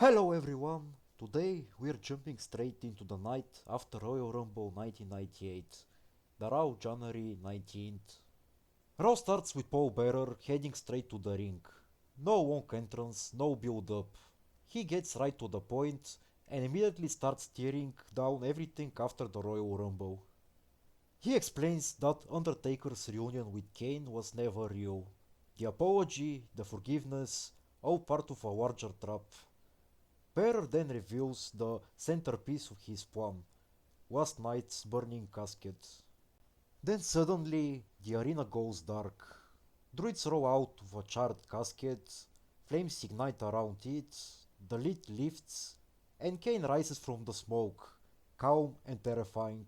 Hello everyone! Today we're jumping straight into the night after Royal Rumble 1998, the Raw January 19th. Raw starts with Paul Bearer heading straight to the ring. No wonk entrance, no build up. He gets right to the point and immediately starts tearing down everything after the Royal Rumble. He explains that Undertaker's reunion with Kane was never real. The apology, the forgiveness, all part of a larger trap. Bearer then reveals the centerpiece of his plan, last night's burning casket. Then suddenly the arena goes dark. Druids roll out of a charred casket, flames ignite around it, the lid lifts, and Kane rises from the smoke, calm and terrifying.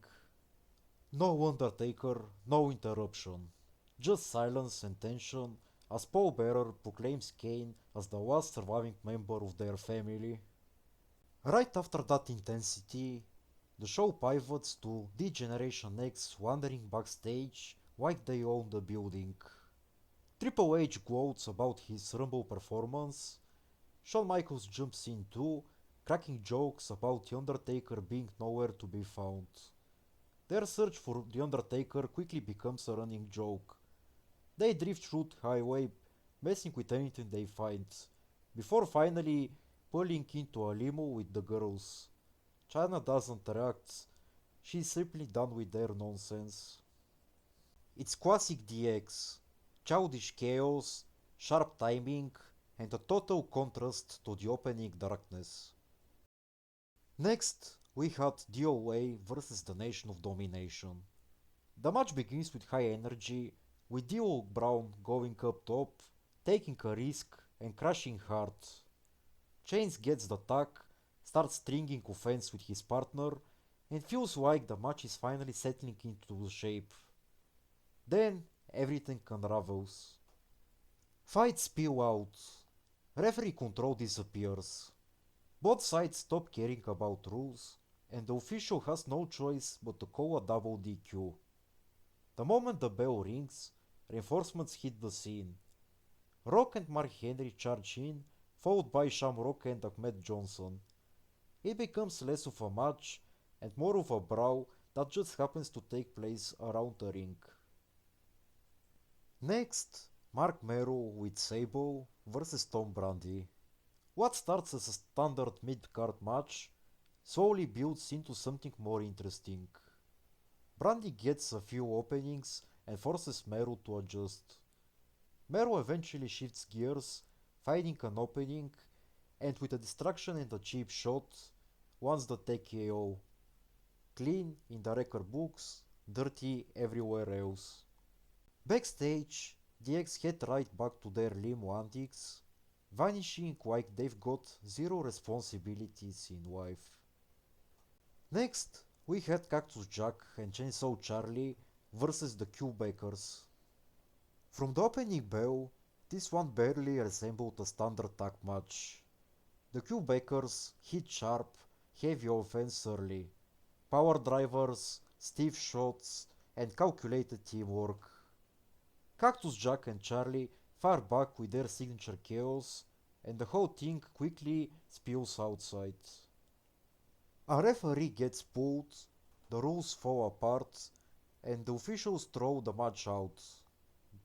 No Undertaker, no interruption. Just silence and tension as Paul Bearer proclaims Kane as the last surviving member of their family. Right after that intensity, the show pivots to D-Generation X wandering backstage like they own the building. Triple H gloats about his Rumble performance, Shawn Michaels jumps in too, cracking jokes about The Undertaker being nowhere to be found. Their search for The Undertaker quickly becomes a running joke. They drift through the highway, messing with anything they find, before finally pulling into a limo with the girls. China doesn't react, she's simply done with their nonsense. It's classic DX, childish chaos, sharp timing, and a total contrast to the opening darkness. Next, we had DOA versus the Nation of Domination. The match begins with high energy, with Dio Brown going up top, taking a risk and crashing hard. Chains gets the tag, starts stringing offense with his partner, and feels like the match is finally settling into shape. Then everything unravels. Fights spill out. Referee control disappears. Both sides stop caring about rules, and the official has no choice but to call a double DQ. The moment the bell rings, reinforcements hit the scene. Rock and Mark Henry charge in, followed by Shamrock and Ahmed Johnson. It becomes less of a match and more of a brawl that just happens to take place around the ring. Next, Mark Merrow with Sable versus Tom Brady. What starts as a standard mid-card match slowly builds into something more interesting. Brady gets a few openings and forces Merrow to adjust. Merrow eventually shifts gears, finding an opening, and with a distraction and a cheap shot, wants the TKO. Clean in the record books, dirty everywhere else. Backstage, DX head right back to their limo antics, vanishing like they've got zero responsibilities in life. Next, we had Cactus Jack and Chainsaw Charlie versus the Q-Bakers. From the opening bell, this one barely resembled a standard tag match. The Q-Bakers hit sharp, heavy offense early. Power drivers, stiff shots, and calculated teamwork. Cactus Jack and Charlie fire back with their signature chaos, and the whole thing quickly spills outside. A referee gets pulled, the rules fall apart, and the officials throw the match out.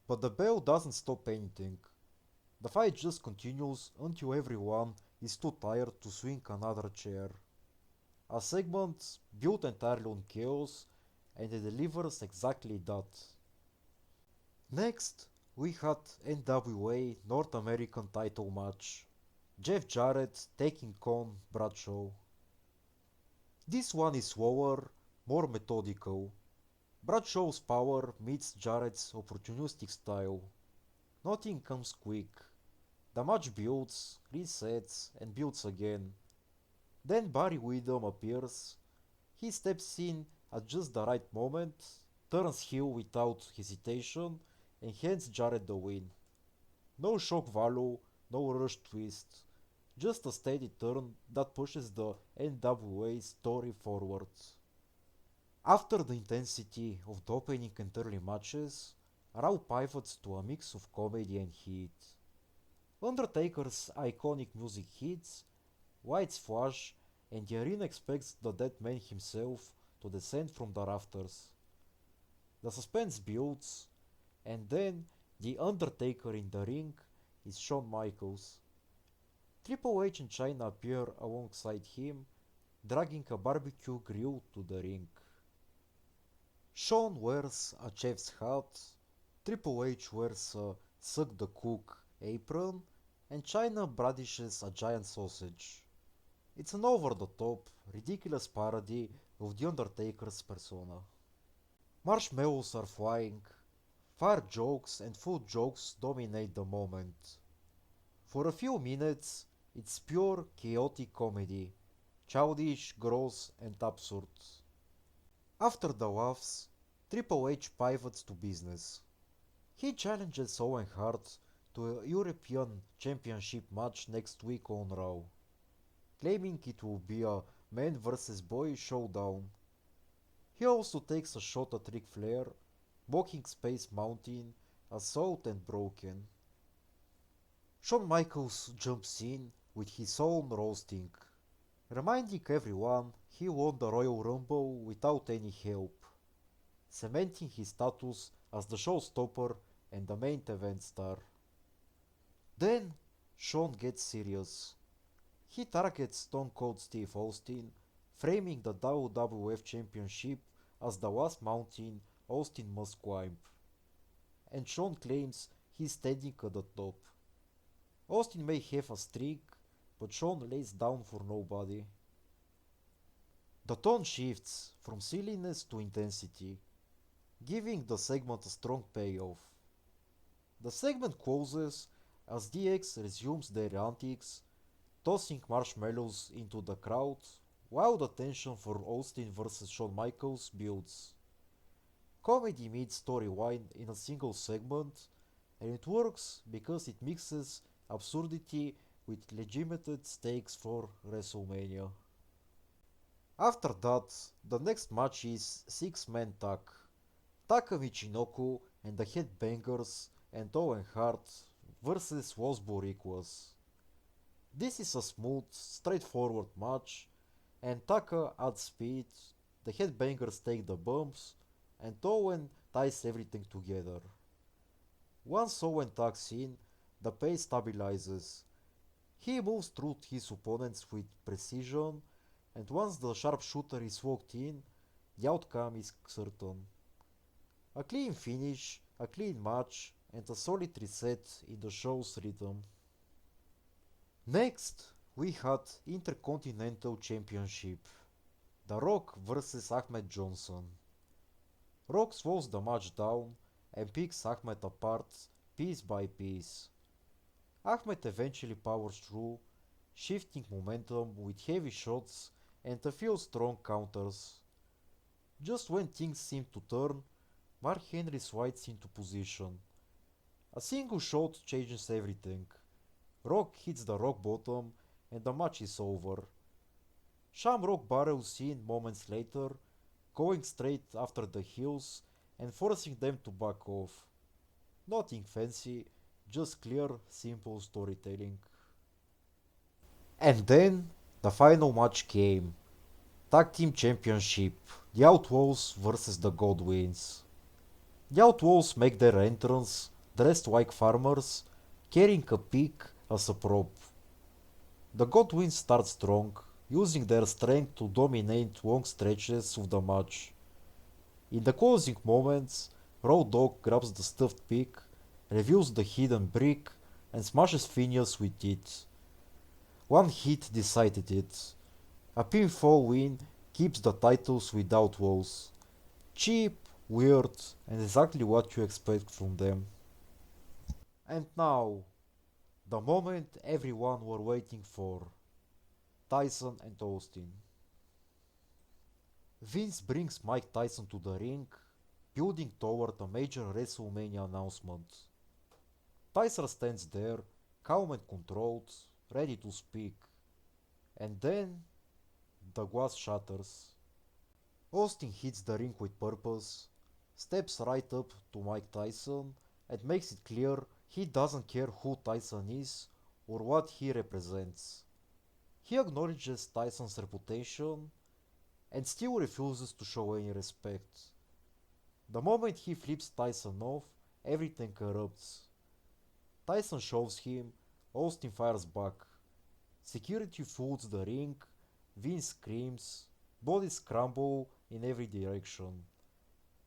But the bell doesn't stop anything. The fight just continues until everyone is too tired to swing another chair. A segment built entirely on chaos, and it delivers exactly that. Next, we had NWA North American title match. Jeff Jarrett taking on Bradshaw. This one is slower, more methodical. Bradshaw's power meets Jarrett's opportunistic style. Nothing comes quick. The match builds, resets, and builds again. Then Barry Windham appears. He steps in at just the right moment, turns heel without hesitation, and hands Jarrett the win. No shock value, no rush twist. Just a steady turn that pushes the NWA story forward. After the intensity of the opening and early matches, Raw pivots to a mix of comedy and heat. Undertaker's iconic music hits, lights flash, and the arena expects the dead man himself to descend from the rafters. The suspense builds, and then the Undertaker in the ring is Shawn Michaels. Triple H and China appear alongside him, dragging a barbecue grill to the ring. Shawn wears a chef's hat, Triple H wears a suck the cook apron, and China brandishes a giant sausage. It's an over the top, ridiculous parody of The Undertaker's persona. Marshmallows are flying, fire jokes and food jokes dominate the moment. For a few minutes, it's pure chaotic comedy, childish, gross, and absurd. After the laughs, Triple H pivots to business. He challenges Owen Hart to a European Championship match next week on Raw, claiming it will be a man vs. boy showdown. He also takes a shot at Ric Flair, mocking Space Mountain as Salt and Broken. Shawn Michaels jumps in with his own roasting, reminding everyone he won the Royal Rumble without any help, cementing his status as the showstopper and the main event star. Then Shawn gets serious. He targets Stone Cold Steve Austin, framing the WWF Championship as the last mountain Austin must climb. And Shawn claims he's standing at the top. Austin may have a streak, but Shawn lays down for nobody. The tone shifts from silliness to intensity, giving the segment a strong payoff. The segment closes as DX resumes their antics, tossing marshmallows into the crowd, while the tension for Austin vs. Shawn Michaels builds. Comedy meets storyline in a single segment, and it works because it mixes absurdity with legitimate stakes for WrestleMania. After that, the next match is six-man tag. Taka Michinoku and the Headbangers and Owen Hart vs. Los Boricuas. This is a smooth, straightforward match, and Taka adds speed, the Headbangers take the bumps, and Owen ties everything together. Once Owen tags in, the pace stabilizes. He moves through his opponents with precision, and once the sharpshooter is walked in, the outcome is certain. A clean finish, a clean match, and a solid reset in the show's rhythm. Next, we had Intercontinental Championship. The Rock vs. Ahmed Johnson. Rock slows the match down and picks Ahmed apart piece by piece. Ahmed eventually powers through, shifting momentum with heavy shots and a few strong counters. Just when things seem to turn, Mark Henry slides into position. A single shot changes everything. Rock hits the rock bottom and the match is over. Shamrock barrels in moments later, going straight after the heels and forcing them to back off. Nothing fancy, just clear, simple storytelling. And then the final match came. Tag Team Championship, the Outlaws vs. the Godwins. The Outlaws make their entrance, dressed like farmers, carrying a pig as a prop. The Godwins start strong, using their strength to dominate long stretches of the match. In the closing moments, Road Dogg grabs the stuffed pig, reveals the hidden brick, and smashes Phineas with it. One hit decided it. A pinfall win keeps the titles without walls. Cheap, weird, and exactly what you expect from them. And now, the moment everyone were waiting for. Tyson and Austin. Vince brings Mike Tyson to the ring, building toward a major WrestleMania announcement. Tyson stands there, calm and controlled, ready to speak. And then, the glass shatters. Austin hits the ring with purpose, steps right up to Mike Tyson, and makes it clear he doesn't care who Tyson is or what he represents. He acknowledges Tyson's reputation and still refuses to show any respect. The moment he flips Tyson off, everything erupts. Tyson shoves him, Austin fires back. Security floods the ring, Vince screams, bodies crumble in every direction.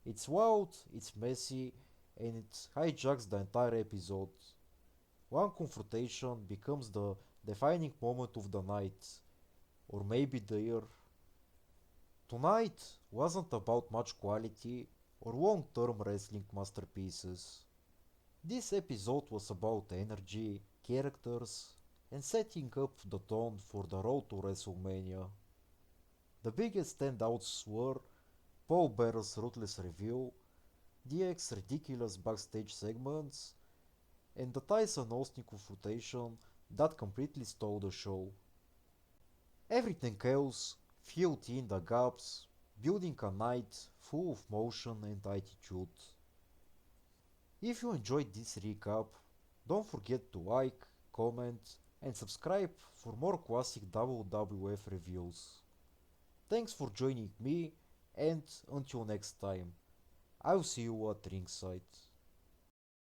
It's wild, it's messy, and it hijacks the entire episode. One confrontation becomes the defining moment of the night, or maybe the year. Tonight wasn't about much quality or long term wrestling masterpieces. This episode was about energy, characters, and setting up the tone for the road to WrestleMania. The biggest standouts were Paul Bearer's ruthless reveal, DX's ridiculous backstage segments, and the Tyson Austin confrontation that completely stole the show. Everything else filled in the gaps, building a night full of motion and attitude. If you enjoyed this recap, don't forget to like, comment, and subscribe for more classic WWF reviews. Thanks for joining me, and until next time, I'll see you at ringside.